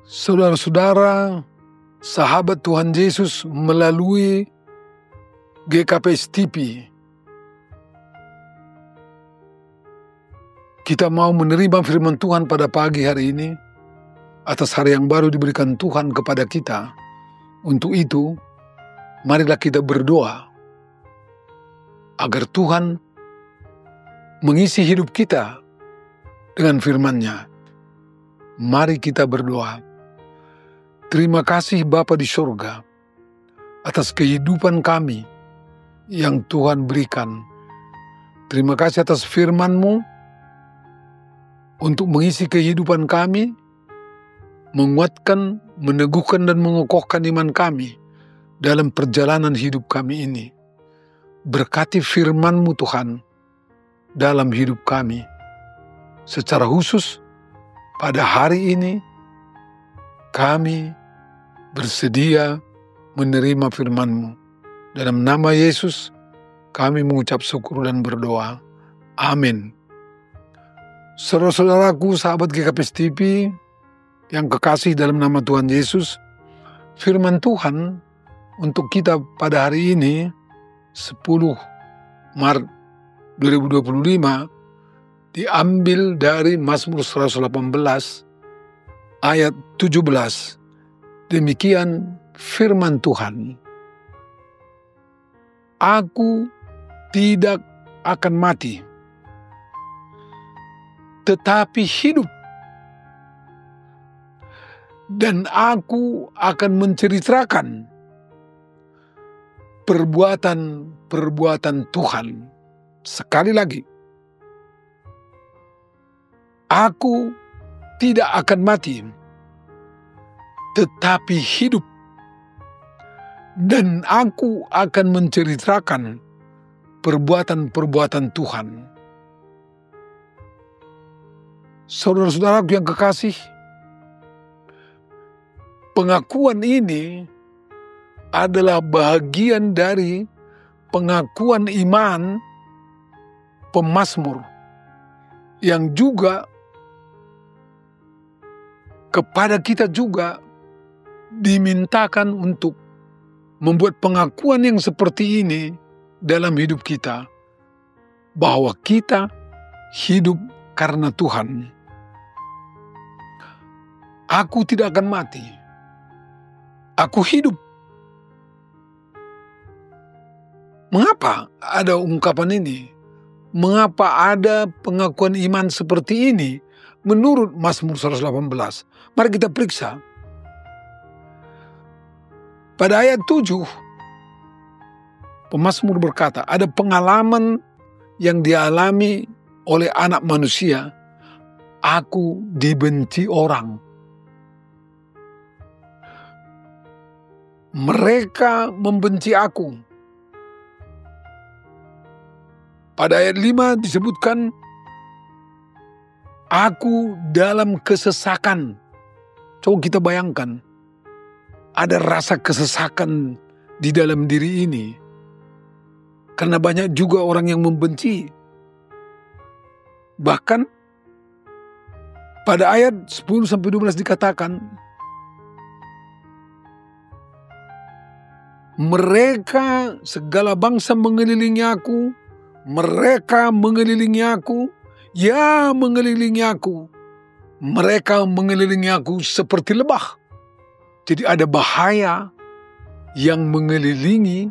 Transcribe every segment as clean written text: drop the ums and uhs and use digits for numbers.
Saudara-saudara, sahabat Tuhan Yesus melalui GKPS TV, kita mau menerima firman Tuhan pada pagi hari ini atas hari yang baru diberikan Tuhan kepada kita. Untuk itu, marilah kita berdoa agar Tuhan mengisi hidup kita dengan firman-Nya. Mari kita berdoa. Terima kasih Bapa di surga atas kehidupan kami yang Tuhan berikan. Terima kasih atas firman-Mu untuk mengisi kehidupan kami, menguatkan, meneguhkan dan mengokohkan iman kami dalam perjalanan hidup kami ini. Berkati firman-Mu Tuhan dalam hidup kami. Secara khusus pada hari ini kami bersedia menerima firman-Mu. Dalam nama Yesus kami mengucap syukur dan berdoa. Amin. Saudara-saudaraku, sahabat GKPS TV yang kekasih dalam nama Tuhan Yesus, firman Tuhan untuk kita pada hari ini 10 Maret 2025 diambil dari Mazmur 118 ayat 17. Demikian firman Tuhan. Aku tidak akan mati, tetapi hidup, dan aku akan menceritakan perbuatan-perbuatan Tuhan. Sekali lagi, aku tidak akan mati, tetapi hidup, dan aku akan menceritakan perbuatan-perbuatan Tuhan. Saudara-saudaraku yang kekasih, pengakuan ini adalah bagian dari pengakuan iman pemazmur yang juga kepada kita juga dimintakan untuk membuat pengakuan yang seperti ini dalam hidup kita, bahwa kita hidup karena Tuhan. Aku tidak akan mati, aku hidup. Mengapa ada ungkapan ini? Mengapa ada pengakuan iman seperti ini menurut Mazmur 118? Mari kita periksa. Pada ayat 7, pemazmur berkata, ada pengalaman yang dialami oleh anak manusia. Aku dibenci orang. Mereka membenci aku. Pada ayat 5 disebutkan, aku dalam kesesakan. Coba kita bayangkan, ada rasa kesesakan di dalam diri ini. Karena banyak juga orang yang membenci. Bahkan pada ayat 10-12 dikatakan, mereka segala bangsa mengelilingi aku, mereka mengelilingi aku, ya mengelilingi aku. Mereka mengelilingi aku seperti lebah. Jadi ada bahaya yang mengelilingi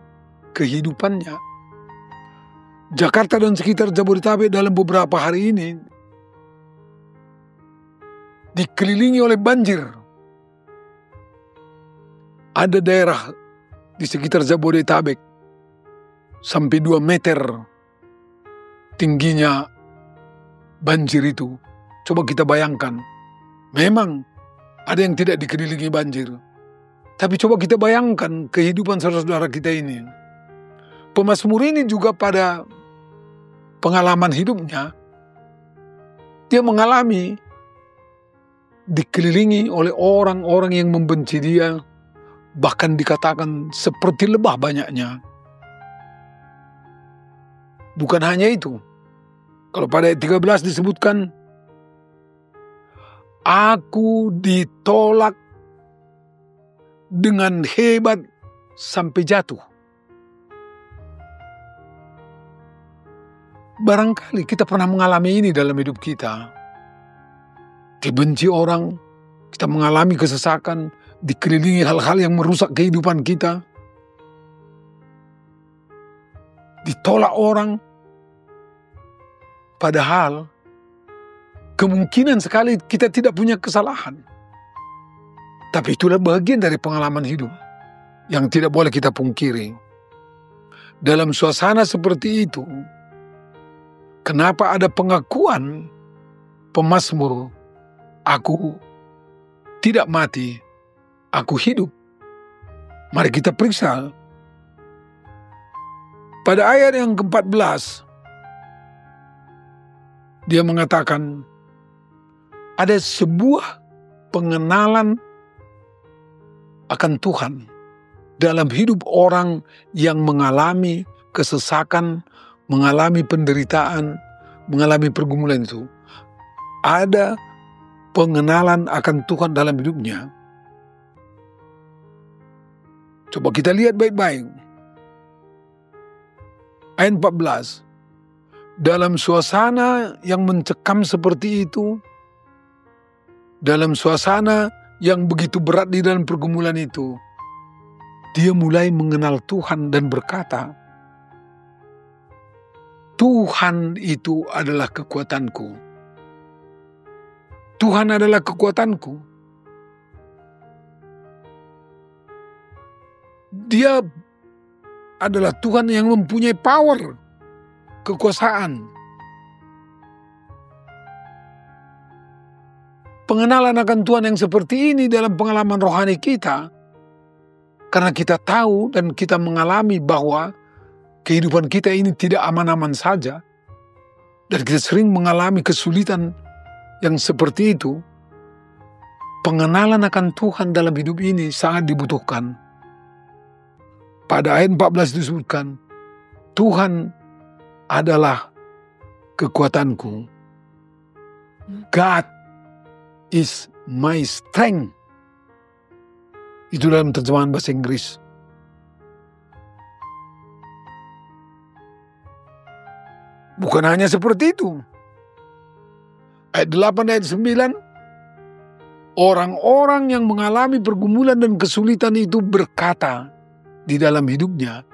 kehidupannya. Jakarta dan sekitar Jabodetabek dalam beberapa hari ini dikelilingi oleh banjir. Ada daerah di sekitar Jabodetabek sampai 2 meter tingginya banjir itu. Coba kita bayangkan. Memang ada yang tidak dikelilingi banjir. Tapi coba kita bayangkan kehidupan saudara-saudara kita ini. Pemazmur ini juga pada pengalaman hidupnya, dia mengalami dikelilingi oleh orang-orang yang membenci dia, bahkan dikatakan seperti lebah banyaknya. Bukan hanya itu. Kalau pada ayat 13 disebutkan, aku ditolak dengan hebat sampai jatuh. Barangkali kita pernah mengalami ini dalam hidup kita. Dibenci orang, kita mengalami kesesakan, dikelilingi hal-hal yang merusak kehidupan kita. Ditolak orang, padahal kemungkinan sekali kita tidak punya kesalahan. Tapi itulah bagian dari pengalaman hidup yang tidak boleh kita pungkiri. Dalam suasana seperti itu, kenapa ada pengakuan pemazmur, aku tidak mati, aku hidup. Mari kita periksa. Pada ayat yang ke-14, dia mengatakan ada sebuah pengenalan akan Tuhan dalam hidup orang yang mengalami kesesakan, mengalami penderitaan, mengalami pergumulan itu. Ada pengenalan akan Tuhan dalam hidupnya. Coba kita lihat baik-baik. Ayat 14. Dalam suasana yang mencekam seperti itu, dalam suasana yang begitu berat di dalam pergumulan itu, dia mulai mengenal Tuhan dan berkata, Tuhan itu adalah kekuatanku. Tuhan adalah kekuatanku. Dia adalah Tuhan yang mempunyai power, kekuasaan. Pengenalan akan Tuhan yang seperti ini dalam pengalaman rohani kita, karena kita tahu dan kita mengalami bahwa kehidupan kita ini tidak aman-aman saja, dan kita sering mengalami kesulitan yang seperti itu. Pengenalan akan Tuhan dalam hidup ini sangat dibutuhkan. Pada ayat 14 disebutkan, Tuhan adalah kekuatanku. God is my strength. Itu dalam terjemahan bahasa Inggris. Bukan hanya seperti itu. Ayat 8, ayat 9, orang-orang yang mengalami pergumulan dan kesulitan itu berkata di dalam hidupnya,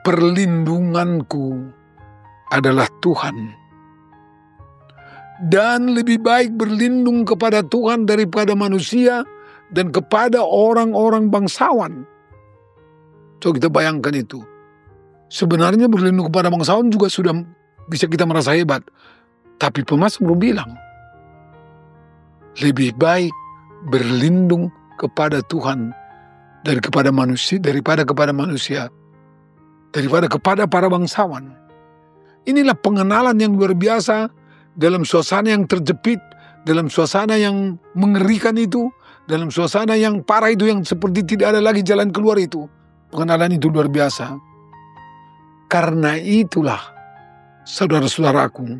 perlindunganku adalah Tuhan. Dan lebih baik berlindung kepada Tuhan daripada manusia dan kepada orang-orang bangsawan. Coba kita bayangkan itu. Sebenarnya berlindung kepada bangsawan juga sudah bisa kita merasa hebat. Tapi pemazmur bilang, lebih baik berlindung kepada Tuhan daripada kepada manusia, daripada kepada para bangsawan. Inilah pengenalan yang luar biasa dalam suasana yang terjepit, dalam suasana yang mengerikan itu, dalam suasana yang parah itu, yang seperti tidak ada lagi jalan keluar itu. Pengenalan itu luar biasa. Karena itulah, saudara-saudaraku,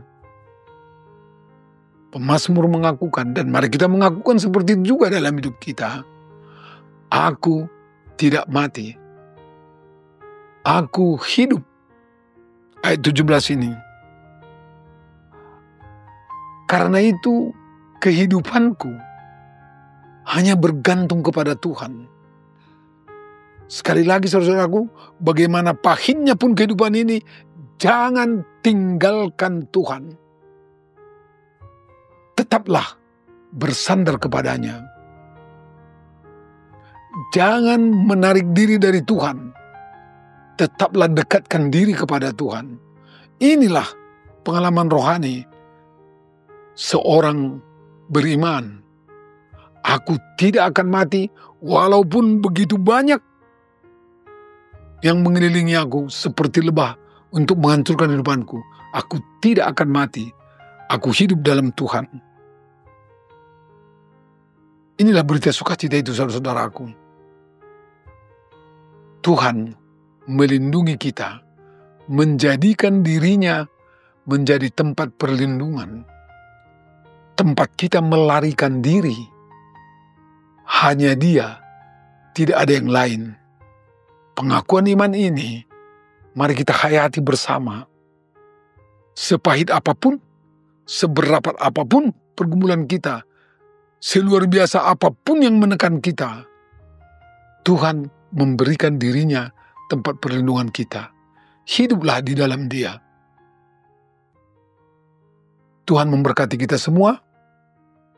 pemazmur mengakukan, dan mari kita mengakukan seperti itu juga dalam hidup kita. Aku tidak mati. Aku hidup. Ayat 17 ini. Karena itu kehidupanku hanya bergantung kepada Tuhan. Sekali lagi saudaraku, bagaimana pahitnya pun kehidupan ini, jangan tinggalkan Tuhan. Tetaplah bersandar kepadanya. Jangan menarik diri dari Tuhan. Tetaplah dekatkan diri kepada Tuhan. Inilah pengalaman rohani seorang beriman. Aku tidak akan mati walaupun begitu banyak yang mengelilingi aku seperti lebah untuk menghancurkan kehidupanku. Aku tidak akan mati. Aku hidup dalam Tuhan. Inilah berita sukacita itu, saudara-saudaraku. Tuhan melindungi kita, menjadikan dirinya menjadi tempat perlindungan, tempat kita melarikan diri Hanya Dia, tidak ada yang lain. Pengakuan iman ini, mari kita hayati bersama. Sepahit apapun, seberat apapun pergumulan kita, seluar biasa apapun yang menekan kita, Tuhan memberikan dirinya tempat perlindungan kita. Hiduplah di dalam Dia. Tuhan memberkati kita semua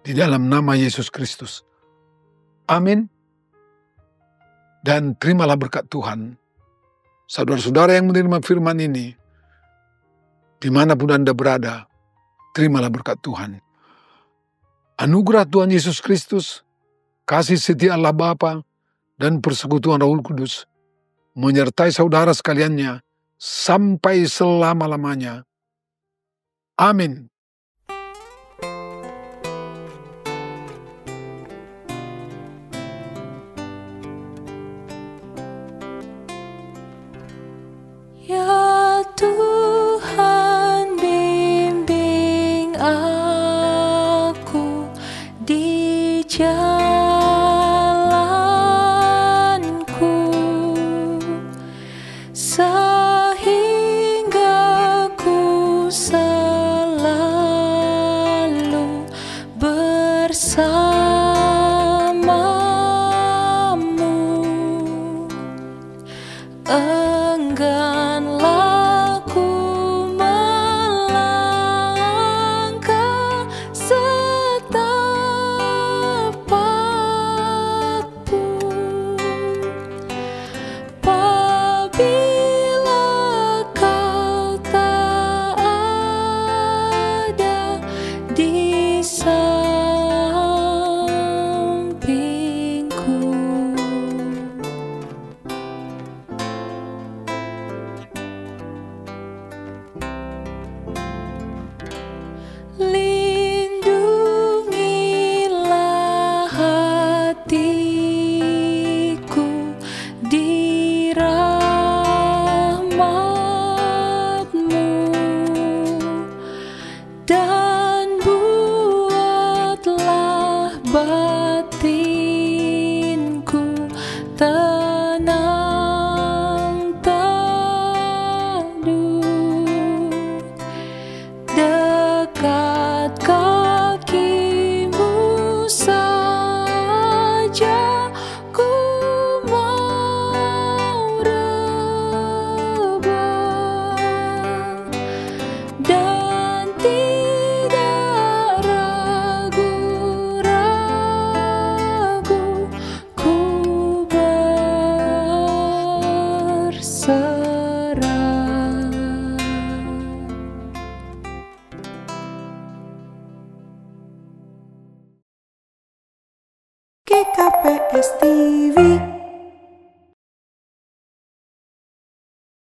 di dalam nama Yesus Kristus. Amin. Dan terimalah berkat Tuhan. Saudara-saudara yang menerima firman ini, dimanapun Anda berada, terimalah berkat Tuhan. Anugerah Tuhan Yesus Kristus, kasih setia Allah Bapa, dan persekutuan Roh Kudus menyertai saudara sekaliannya sampai selama-lamanya. Amin. Ya Tuhan, bimbing aku di jalanku, sehingga ku selalu bersamamu. Engganlah ku melangkah setapak pun, apabila kau tak ada di sampingku. Lindungilah hatiku di rahmat-Mu, dan buatlah batinku tenang teduh dekat kaki-Mu saja. Ku mau rebah dan tidak ragu-ragu, ku berserah. GKPS